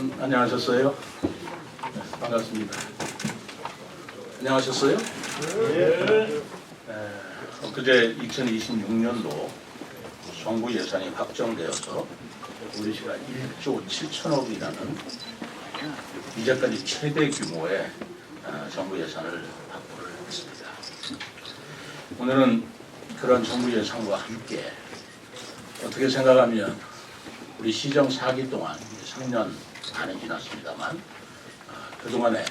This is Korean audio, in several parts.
여러분 안녕하셨어요? 네, 반갑습니다. 안녕하셨어요? 네. 엊그제 2026년도 정부 예산이 확정되어서 우리 시간 1조 7천억이라는 이제까지 최대 규모의 정부 예산을 확보를 했습니다. 오늘은 그런 정부 예산과 함께 어떻게 생각하면 우리 시정 4기 동안 3년 반이 지났습니다만 그동안의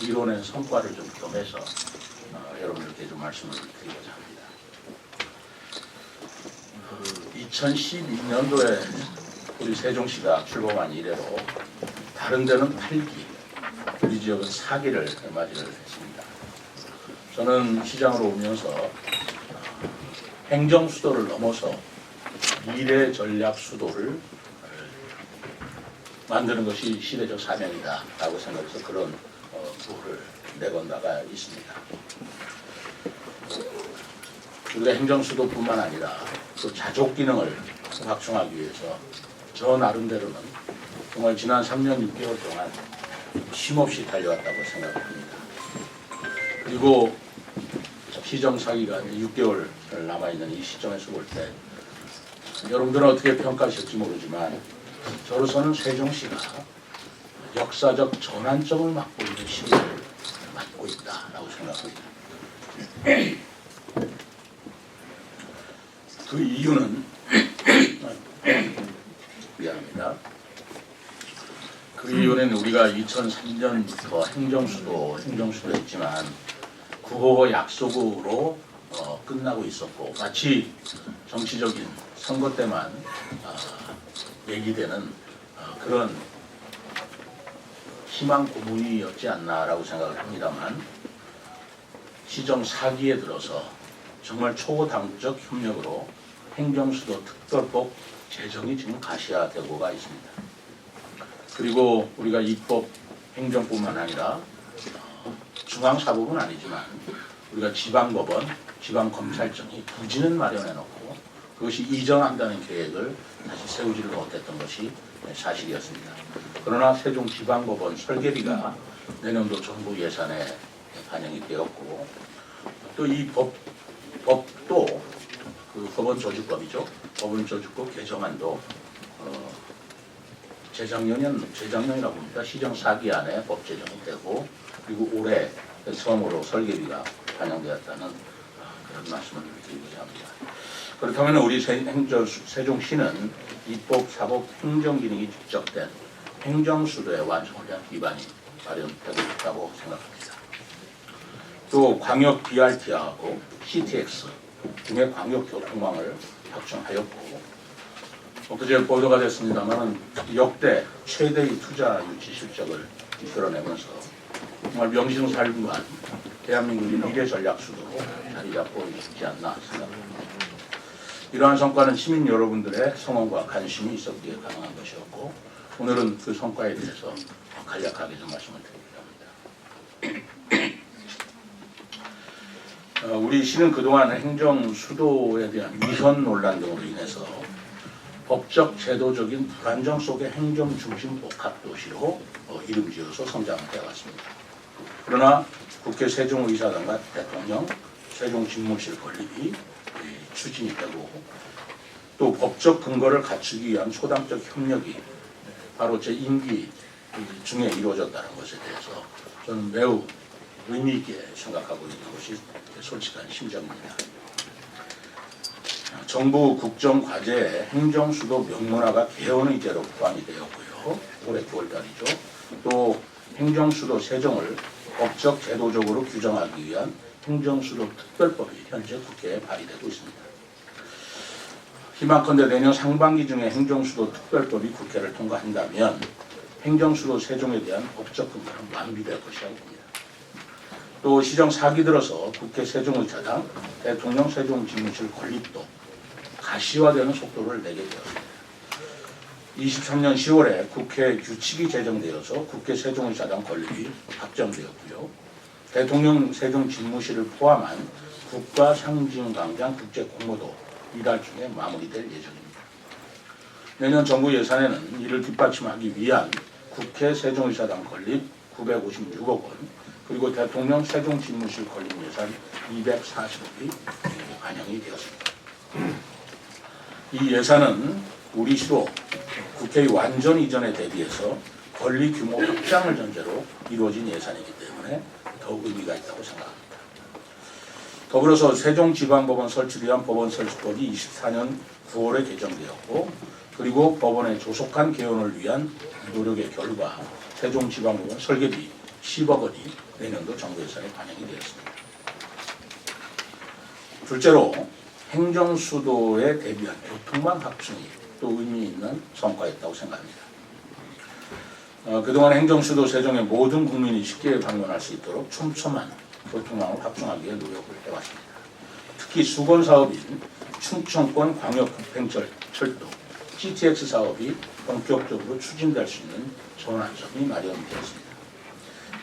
이론의 성과를 좀 겸해서 여러분들께 좀 말씀을 드리고자 합니다. 2012년도에 우리 세종시가 출범한 이래로 다른 데는 8기, 우리 지역은 4기를 맞이를 했습니다. 저는 시장으로 오면서 행정수도를 넘어서 미래 전략 수도를 만드는 것이 시대적 사명이다 라고 생각해서 그런 구호를 내건 나가 있습니다. 우리가 행정수도뿐만 아니라 또 자족 기능을 확충하기 위해서 저 나름대로는 정말 지난 3년 6개월 동안 쉼없이 달려왔다고 생각합니다. 그리고 시정 4기가 6개월 남아있는 이 시점에서 볼 때 여러분들은 어떻게 평가하실지 모르지만 저로서는 세종시가 역사적 전환점을 맞고 있는 시기를 맞고 있다라고 생각합니다. 그 이유는 미안합니다. 그 이유는 우리가 2003년부터 행정수도했지만 구호 약속으로 끝나고 있었고 마치 정치적인 선거 때만 얘기되는 그런 희망 고문이었지 않나라고 생각을 합니다만 시정 4기에 들어서 정말 초당적 협력으로 행정수도 특별법 제정이 지금 가시화되고가 있습니다. 그리고 우리가 입법 행정뿐만 아니라 중앙사법은 아니지만 우리가 지방법원, 지방검찰청이 부지는 마련해놓고 그것이 이전한다는 계획을 다시 세우지를 못했던 것이 사실이었습니다. 그러나 세종지방법원 설계비가 내년도 정부 예산에 반영이 되었고 또 이 법도 그 법원조직법이죠. 법원조직법 개정안도 재작년이라고 합니다. 시정 4기 안에 법 제정이 되고 그리고 올해 처음으로 설계비가 반영되었다는 그런 말씀을 드리고자 합니다. 그렇다면 우리 세종시는 입법, 사법, 행정 기능이 축적된 행정수도의 완성을 위한 기반이 마련되고 있다고 생각합니다. 또 광역 BRT하고 CTX 등의 광역 교통망을 확충하였고 그제 보도가 됐습니다만 역대 최대의 투자 유치 실적을 이끌어내면서 정말 명실상부한 대한민국의 미래 전략 수도로 자리 잡고 있지 않나 생각합니다. 이러한 성과는 시민 여러분들의 성원과 관심이 있었기에 가능한 것이었고 오늘은 그 성과에 대해서 간략하게 좀 말씀을 드리고자 합니다. 우리 시는 그동안 행정 수도에 대한 위헌 논란 등으로 인해서 법적 제도적인 불안정 속의 행정 중심 복합도시로 이름지어서 성장을 해왔습니다. 그러나 국회 세종의사당과 대통령, 세종집무실 건립이 추진이 되고 또 법적 근거를 갖추기 위한 초당적 협력이 바로 제 임기 중에 이루어졌다는 것에 대해서 저는 매우 의미 있게 생각하고 있는 것이 솔직한 심정입니다. 정부 국정과제에 행정수도 명문화가 개헌의제로 포함이 되었고요. 올해 9월달이죠. 또 행정수도 세정을 법적 제도적으로 규정하기 위한 행정수도 특별법이 현재 국회에 발의되고 있습니다. 희망컨대 내년 상반기 중에 행정수도 특별법이 국회를 통과한다면 행정수도 세종에 대한 법적 근거는 완비될 것이라고 봅니다. 또 시정 4기 들어서 국회 세종의사당, 대통령 세종집무실 건립도 가시화되는 속도를 내게 되었습니다. 23년 10월에 국회 규칙이 제정되어서 국회 세종의사당 건립이 확정되었고요. 대통령 세종집무실을 포함한 국가상징광장 국제공모도 이달 중에 마무리될 예정입니다. 내년 정부 예산에는 이를 뒷받침하기 위한 국회 세종의사당 건립 956억 원, 그리고 대통령 세종집무실 건립 예산 240억이 반영이 되었습니다. 이 예산은 우리 시도 국회의 완전 이전에 대비해서 건립 규모 확장을 전제로 이루어진 예산이기 때문에 더 의미가 있다고 생각합니다. 더불어서 세종지방법원 설치를 위한 법원설치법이 24년 9월에 개정되었고, 그리고 법원의 조속한 개원을 위한 노력의 결과 세종지방법원 설계비 10억 원이 내년도 정부 예산에 반영이 되었습니다. 둘째로 행정수도에 대비한 교통망 확충이 또 의미 있는 성과였다고 생각합니다. 그동안 행정수도 세종의 모든 국민이 쉽게 방문할 수 있도록 촘촘한 교통망을 확충하기 위해 노력을 해왔습니다. 특히 수건사업인 충청권 광역급행철도 GTX 사업이 본격적으로 추진될 수 있는 전환점이 마련되었습니다.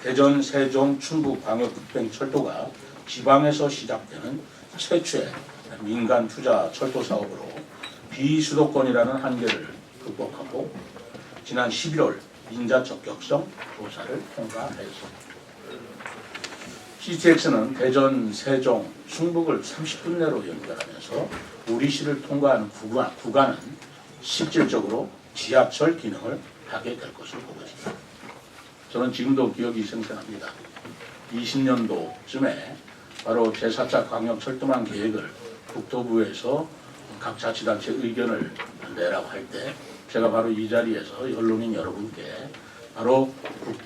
대전, 세종, 충북 광역급행철도가 지방에서 시작되는 최초의 민간 투자 철도 사업으로 비수도권이라는 한계를 극복하고 지난 11월 인자 적격성 조사를 통과하였습니다. GTX는 대전, 세종, 충북을 30분 내로 연결하면서 우리시를 통과하는 구간은 실질적으로 지하철 기능을 하게 될 것으로 보고 있습니다. 저는 지금도 기억이 생생합니다. 20년도쯤에 바로 제4차 광역철도망 계획을 국토부에서 각 자치단체 의견을 내라고 할 때 제가 바로 이 자리에서 언론인 여러분께 바로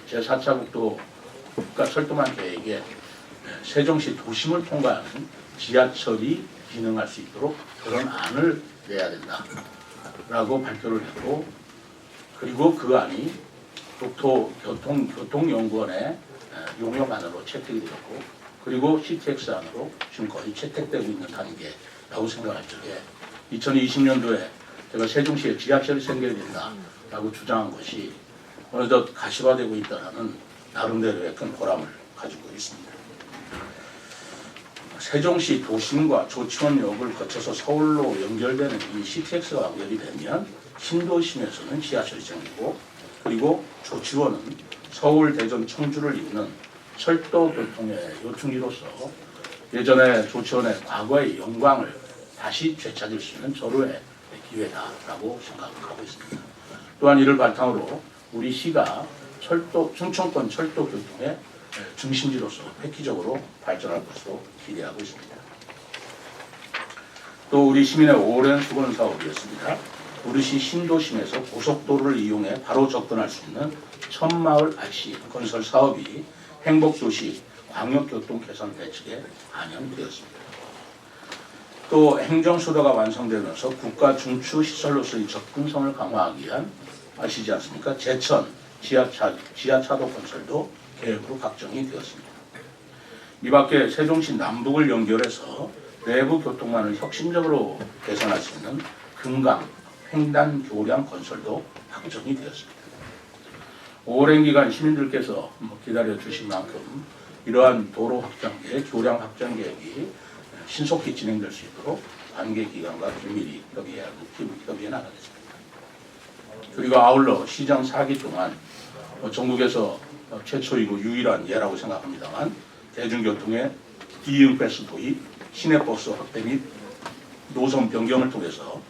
제4차 국가철도망 계획에 세종시 도심을 통과하는 지하철이 기능할 수 있도록 그런 안을 내야 된다라고 발표를 했고, 그리고 그 안이 국토교통연구원의 용역안으로 채택이 되었고, 그리고 CTX 안으로 지금 거의 채택되고 있는 단계라고 생각할 적에 2020년도에 제가 세종시에 지하철이 생겨야 된다라고 주장한 것이 어느덧 가시화되고 있다는 나름대로의 큰 보람을 가지고 있습니다. 세종시 도심과 조치원역을 거쳐서 서울로 연결되는 이 CTX가 연결이 되면 신도심에서는 지하철이 생기고, 그리고 조치원은 서울, 대전, 청주를 잇는 철도 교통의 요충지로서 예전에 조치원의 과거의 영광을 다시 되찾을 수 있는 절호의 기회다라고 생각하고 있습니다. 또한 이를 바탕으로 우리 시가 충청권 철도 교통의 중심지로서 획기적으로 발전할 것으로 기대하고 있습니다. 또 우리 시민의 오랜 수건 사업이었습니다. 우리시 신도심에서 고속도로를 이용해 바로 접근할 수 있는 천마을 RC 건설 사업이 행복도시 광역교통 개선 대책에 반영되었습니다. 또 행정수도가 완성되면서 국가 중추시설로서의 접근성을 강화하기 위한 아시지 않습니까? 제천 지하차도 건설도 계획으로 확정이 되었습니다. 이 밖에 세종시 남북을 연결해서 내부 교통망을 혁신적으로 개선할 수 있는 금강 횡단 교량 건설도 확정이 되었습니다. 오랜 기간 시민들께서 기다려 주신 만큼 이러한 도로 확장 계획, 교량 확장 계획이 신속히 진행될 수 있도록 관계기관과 긴밀히 협의해 나가겠습니다. 그리고 아울러 시장 4기 동안 전국에서 최초이고 유일한 예라고 생각합니다만 대중교통의 이응패스 도입, 시내버스 확대 및 노선 변경을 통해서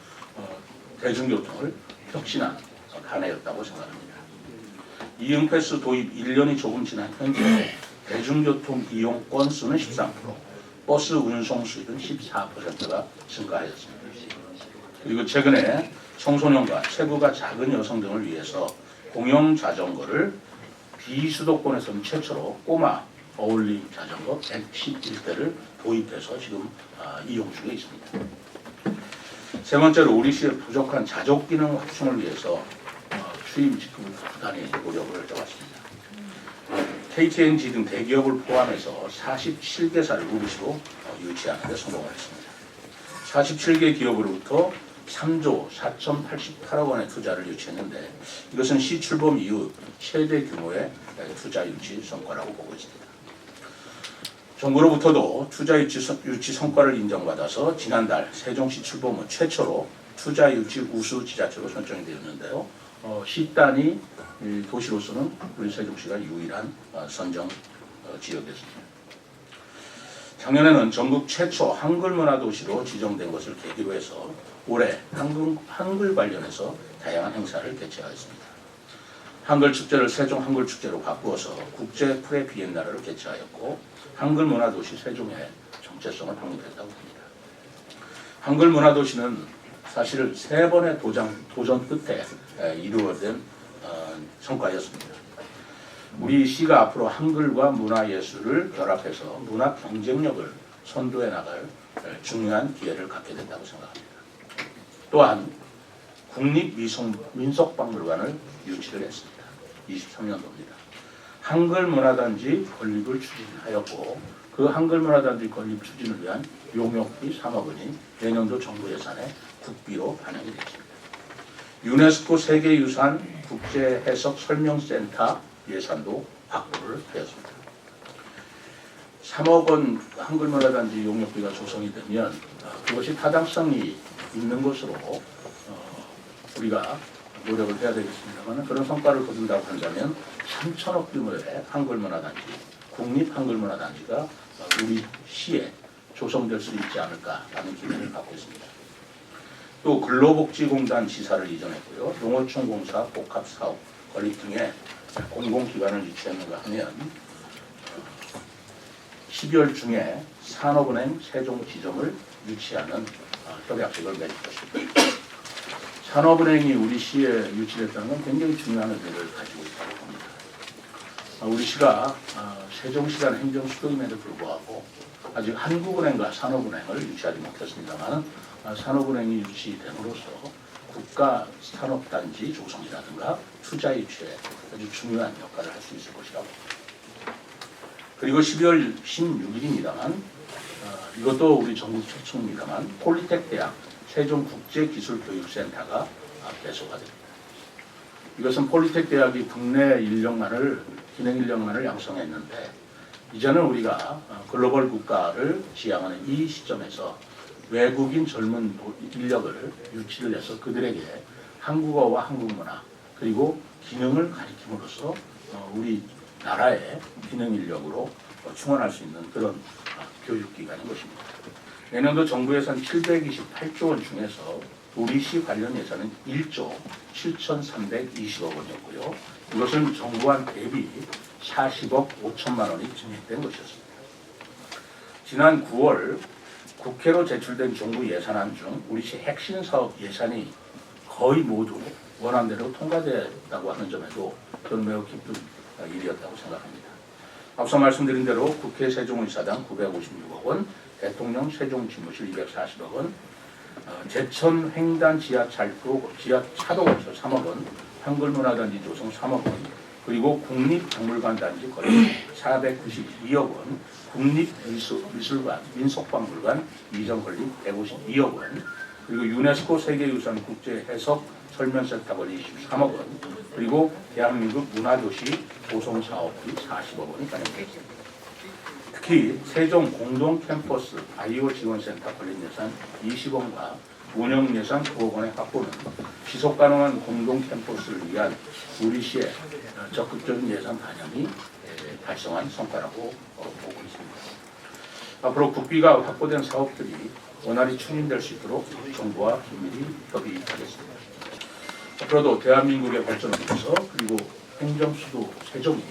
대중교통을 혁신한 한 해였다고 생각합니다. 이응패스 도입 1년이 조금 지난 현재 대중교통 이용 건수는 13%, 버스 운송 수익은 14%가 증가하였습니다. 그리고 최근에 청소년과 체구가 작은 여성 등을 위해서 공영 자전거를 비수도권에서는 최초로 꼬마 어울림 자전거 111대를 도입해서 지금 이용 중에 있습니다. 세 번째로 우리 시의 부족한 자족 기능 확충을 위해서 추임 직급을 부단히 노력을 해왔습니다. KTNG 등 대기업을 포함해서 47개사를 우리 시로 유치하는 데 성공했습니다. 47개 기업으로부터 3조 4,088억 원의 투자를 유치했는데 이것은 시 출범 이후 최대 규모의 투자 유치 성과라고 보고 있습니다. 정부로부터도 투자 유치 성과를 인정받아서 지난달 세종시 출범 후 최초로 투자 유치 우수 지자체로 선정이 되었는데요. 10단위 도시로서는 우리 세종시가 유일한 선정 지역이었습니다. 작년에는 전국 최초 한글문화도시로 지정된 것을 계기로 해서 올해 한글 관련해서 다양한 행사를 개최하였습니다. 한글 축제를 세종 한글 축제로 바꾸어서 국제 프레 비엔나를 개최하였고 한글 문화도시 세종의 정체성을 확립했다고 합니다. 한글 문화도시는 사실 3번의 도전 끝에 이루어진 성과였습니다. 우리 시가 앞으로 한글과 문화예술을 결합해서 문화 경쟁력을 선도해 나갈 중요한 기회를 갖게 된다고 생각합니다. 또한 국립민속박물관을 유치를 했습니다. 23년도입니다. 한글문화단지 건립을 추진하였고 그 한글문화단지 건립 추진을 위한 용역비 3억 원이 내년도 정부 예산에 국비로 반영이 됐습니다. 유네스코 세계유산 국제해석설명센터 예산도 확보를 하였습니다. 3억 원 한글문화단지 용역비가 조성이 되면 그것이 타당성이 있는 것으로 우리가 노력을 해야 되겠습니다만 그런 성과를 거둔다고 한다면 3천억 규모의 한글문화단지, 국립한글문화단지가 우리 시에 조성될 수 있지 않을까라는 기대를 갖고 있습니다. 또 근로복지공단 지사를 이전했고요. 농어촌공사 복합사업 건립 등의 공공기관을 유치했는가 하면 12월 중에 산업은행 세종지점을 유치하는 협약식을 맺을 것입니다. 산업은행이 우리 시에 유치됐다는 건 굉장히 중요한 의미를 가지고 있다고 봅니다. 우리 시가 세종시간 행정수도임에도 불구하고 아직 한국은행과 산업은행을 유치하지 못했습니다만 산업은행이 유치됨으로써 국가 산업단지 조성이라든가 투자 유치에 아주 중요한 역할을 할 수 있을 것이라고 봅니다. 그리고 12월 16일입니다만 이것도 우리 전국 최초입니다만 폴리텍 대학 세종국제기술교육센터가 개소가 됩니다. 이것은 폴리텍 대학이 국내 기능 인력만을 양성했는데 이제는 우리가 글로벌 국가를 지향하는 이 시점에서 외국인 젊은 인력을 유치를 해서 그들에게 한국어와 한국문화 그리고 기능을 가리킴으로써 우리 나라의 기능 인력으로 충원할 수 있는 그런 교육기관인 것입니다. 내년도 정부 예산 728조 원 중에서 우리 시 관련 예산은 1조 7,320억 원이었고요. 이것은 정부안 대비 40억 5천만 원이 증액된 것이었습니다. 지난 9월 국회로 제출된 정부 예산안 중 우리 시 핵심 사업 예산이 거의 모두 원안대로 통과됐다고 하는 점에도 저는 매우 기쁜 일이었다고 생각합니다. 앞서 말씀드린 대로 국회 세종의사당 956억 원, 대통령 세종지무실 240억 원, 제천 횡단 지하차도 건설 3억 원, 한글문화단지 조성 3억 원, 그리고 국립박물관 단지 건립 492억 원, 국립미술관, 민속박물관 이전 건립 152억 원, 그리고 유네스코 세계유산 국제해석 설명센터 건립 23억 원, 그리고 대한민국 문화도시 조성 사업비 40억 원이 반영됐습니다. 특히 세종 공동 캠퍼스 바이오 지원센터 건립 예산 20억과 운영 예산 9억 원의 확보는 지속 가능한 공동 캠퍼스를 위한 우리 시의 적극적인 예산 반영이 달성한 성과라고 보고 있습니다. 앞으로 국비가 확보된 사업들이 원활히 추진될 수 있도록 정부와 긴밀히 협의하겠습니다. 앞으로도 대한민국의 발전을 위해서 그리고 행정수도 세종이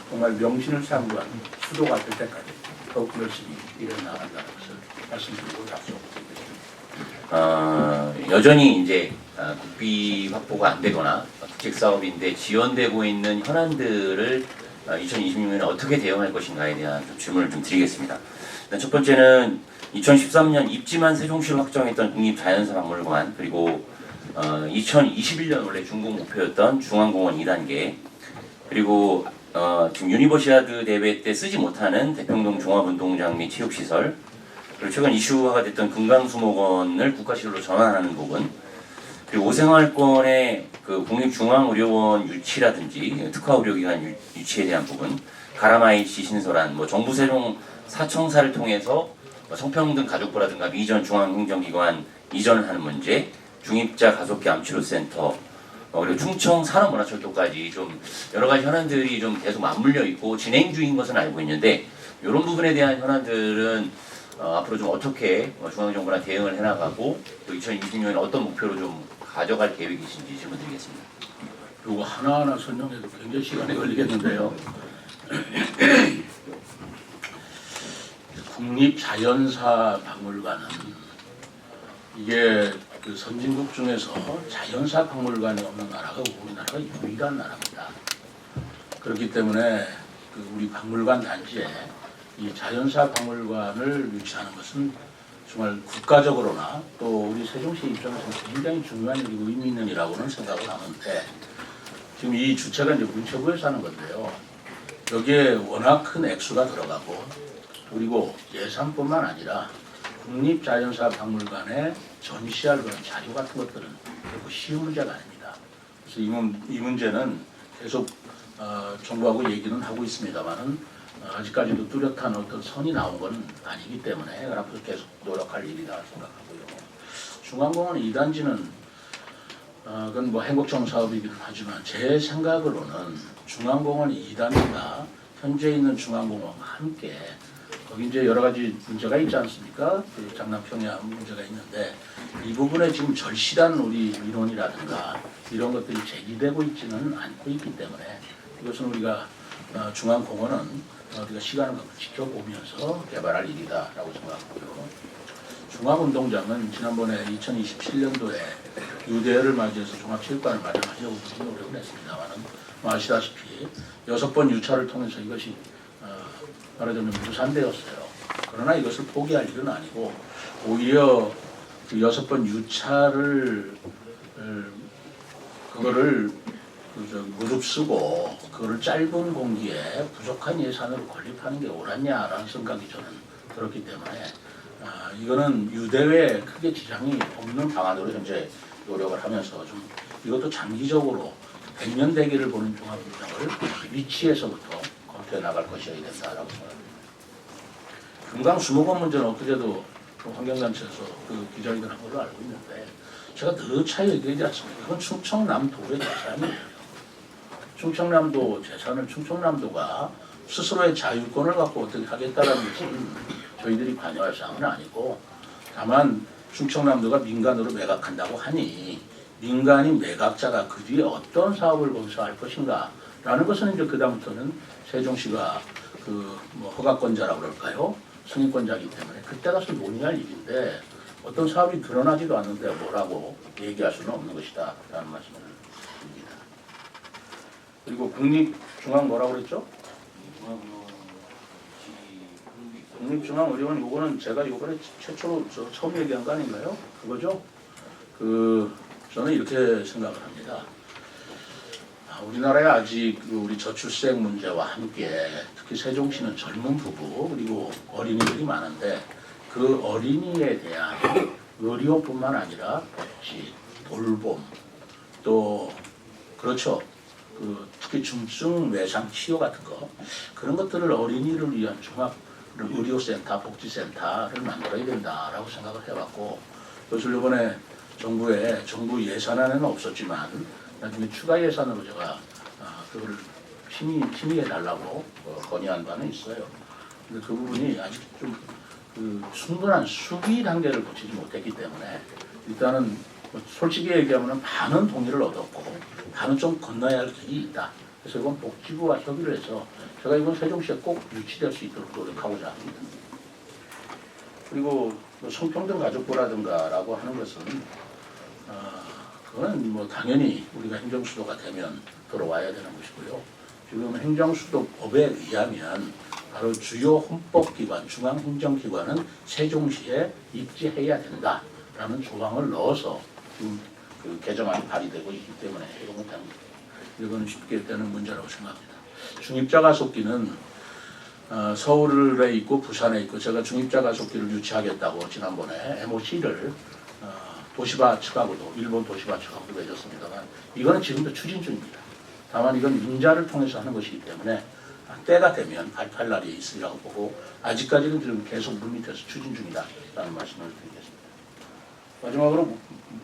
정말 명신을 상부한 수도가 될 때까지 더욱 열심히 일어나간다는 것을 말씀드리고 답변드리겠습니다. 여전히 이제 국비 확보가 안 되거나 국책 사업인데 지연되고 있는 현안들을 2026년에 어떻게 대응할 것인가에 대한 질문을 좀 드리겠습니다. 첫 번째는 2013년 입지만 세종시를 확정했던 국립자연사박물관 그리고 2021년 원래 준공 목표였던 중앙공원 2단계 그리고 지금 유니버시아드 대회 때 쓰지 못하는 대평동 종합운동장 및 체육시설 그리고 최근 이슈화가 됐던 금강수목원을 국가시설로 전환하는 부분 그리고 오생활권의 그 국립중앙의료원 유치라든지 특화의료기관 유치에 대한 부분 가라마이시 신설한 정부 세종 사청사를 통해서 성평등 가족부라든가 미전 중앙행정기관 이전을 하는 문제 중입자 가속기 암치료센터 그리고 충청 산업문화철도까지 좀 여러 가지 현안들이 좀 계속 맞물려 있고 진행 중인 것은 알고 있는데 이런 부분에 대한 현안들은 앞으로 좀 어떻게 중앙정부나 대응을 해나가고 또 2026년에 어떤 목표로 좀 가져갈 계획이신지 질문드리겠습니다. 이거 하나하나 설명해도 굉장히 시간이 걸리겠는데요. 국립자연사박물관은 이게 그 선진국 중에서 자연사 박물관이 없는 나라가 우리나라가 유일한 나라입니다. 그렇기 때문에 그 우리 박물관 단지에 이 자연사 박물관을 유치하는 것은 정말 국가적으로나 또 우리 세종시 입장에서는 굉장히 중요한 일이고 의미 있는 일이라고는 생각을 하는데 지금 이 주체가 이제 문체부에서 하는 건데요. 여기에 워낙 큰 액수가 들어가고 그리고 예산뿐만 아니라 국립자연사박물관에 전시할 그런 자료 같은 것들은 결코 쉬운 문제가 아닙니다. 그래서 이 문제는 계속 정부하고 얘기는 하고 있습니다만은 아직까지도 뚜렷한 어떤 선이 나온 건 아니기 때문에 앞으로 계속 노력할 일이다 생각하고요. 중앙공원 2단지는 그건 뭐 행복청 사업이기는 하지만 제 생각으로는 중앙공원 2단지가 현재 있는 중앙공원과 함께 거기 이제 여러 가지 문제가 있지 않습니까? 그 장남평야 문제가 있는데 이 부분에 지금 절실한 우리 민원이라든가 이런 것들이 제기되고 있지는 않고 있기 때문에 이것은 우리가 중앙공원은 우리가 시간을 갖고 지켜보면서 개발할 일이다라고 생각하고요. 중앙운동장은 지난번에 2027년도에 유대를 맞이해서 종합체육관을 마련하려고 노력을 했습니다만은 아시다시피 6번 유차를 통해서 이것이 말하자면 무산되었어요. 그러나 이것을 포기할 일은 아니고 오히려 그 6번 유차를 그거를 무릅쓰고 그거를 짧은 공기에 부족한 예산으로 건립하는 게 옳았냐라는 생각이 저는 들었기 때문에 이거는 유대에 크게 지장이 없는 방안으로 현재 노력을 하면서 좀 이것도 장기적으로 100년 대계를 보는 종합운동장을 위치에서부터 검토해 나갈 것이어야 된다라고 생각합니다. 금강 수목원 문제는 엊그제도 환경단체에서 그 기자회견 한 걸로 알고 있는데 제가 늘 얘기하지 않습니까? 그건 충청남도의 재산이에요. 충청남도 재산을 충청남도가 스스로의 자율권을 갖고 어떻게 하겠다라는 것은 저희들이 관여할 사항은 아니고 다만 충청남도가 민간으로 매각한다고 하니 민간인 매각자가 그 뒤에 어떤 사업을 거기서 할 것인가 라는 것은 이제 그다음부터는 세종시가 그 뭐 허가권자라고 그럴까요? 승인권자이기 때문에 그때 가서 논의할 일인데 어떤 사업이 드러나지도 않는데 뭐라고 얘기할 수는 없는 것이다 라는 말씀을 드립니다. 그리고 국립중앙 뭐라고 그랬죠? 국립중앙의료원 요거는 제가 요번에 최초로 처음 얘기한 거 아닌가요? 그거죠? 저는 이렇게 생각을 합니다. 우리나라에 아직 우리 저출생 문제와 함께 특히 세종시는 젊은 부부 그리고 어린이들이 많은데 그 어린이에 대한 의료뿐만 아니라 복지, 돌봄 또 그렇죠. 특히 중증 외상 치료 같은 거 그런 것들을 어린이를 위한 종합 의료센터, 복지센터를 만들어야 된다라고 생각을 해왔고 그것을 이번에 정부 예산안에는 없었지만 나중에 추가 예산으로 제가 그걸 심의해달라고 건의한 바는 있어요. 근데 그 부분이 아직 좀 충분한 수비 단계를 거치지 못했기 때문에 일단은 솔직히 얘기하면 반은 동의를 얻었고 반은 좀 건너야 할 길이 있다. 그래서 이건 복지부와 협의를 해서 제가 이번 세종시에 꼭 유치될 수 있도록 노력하고자 합니다. 그리고 성평등 가족부라든가라고 하는 것은 그거는 뭐 당연히 우리가 행정수도가 되면 들어와야 되는 것이고요. 지금 행정수도법에 의하면 바로 주요 헌법기관, 중앙행정기관은 세종시에 입지해야 된다라는 조항을 넣어서 지금 그 개정안이 발의되고 있기 때문에 이건 쉽게 되는 문제라고 생각합니다. 중입자 가속기는 서울에 있고 부산에 있고 제가 중입자 가속기를 유치하겠다고 지난번에 MOC를 도시바 측하고도 일본 도시바 측하고도 맺었습니다만 이거는 지금도 추진 중입니다. 다만 이건 인자를 통해서 하는 것이기 때문에 때가 되면 발표할 날이 있으리라고 보고 아직까지는 지금 계속 물밑에서 추진 중이다라는 말씀을 드리겠습니다. 마지막으로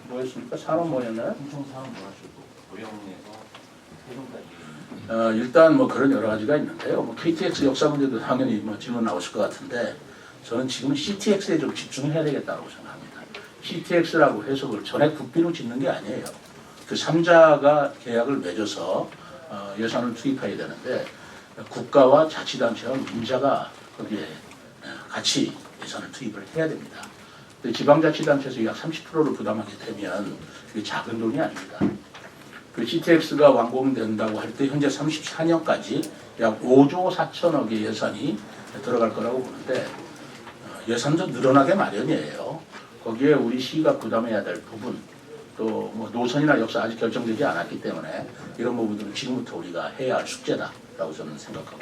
뭐였습니까? 산업 뭐였나요? 충청산업문화철도 고령에서 세종까지. 일단 뭐 그런 여러 가지가 있는데요. 뭐 KTX 역사 문제도 당연히 뭐 질문 나오실 것 같은데 저는 지금은 CTX에 좀 집중해야 되겠다고 생각합니다. CTX라고 해석을 전액 국비로 짓는 게 아니에요. 그 3자가 계약을 맺어서 예산을 투입해야 되는데 국가와 자치단체와 민자가 거기에 같이 예산을 투입을 해야 됩니다. 근데 지방자치단체에서 약 30%를 부담하게 되면 그게 작은 돈이 아닙니다. 그 CTX가 완공된다고 할 때 현재 34년까지 약 5조 4천억의 예산이 들어갈 거라고 보는데 예산도 늘어나게 마련이에요. 거기에 우리 시가 부담해야 될 부분 또 뭐 노선이나 역사 아직 결정되지 않았기 때문에 이런 부분들은 지금부터 우리가 해야 할 숙제다라고 저는 생각하고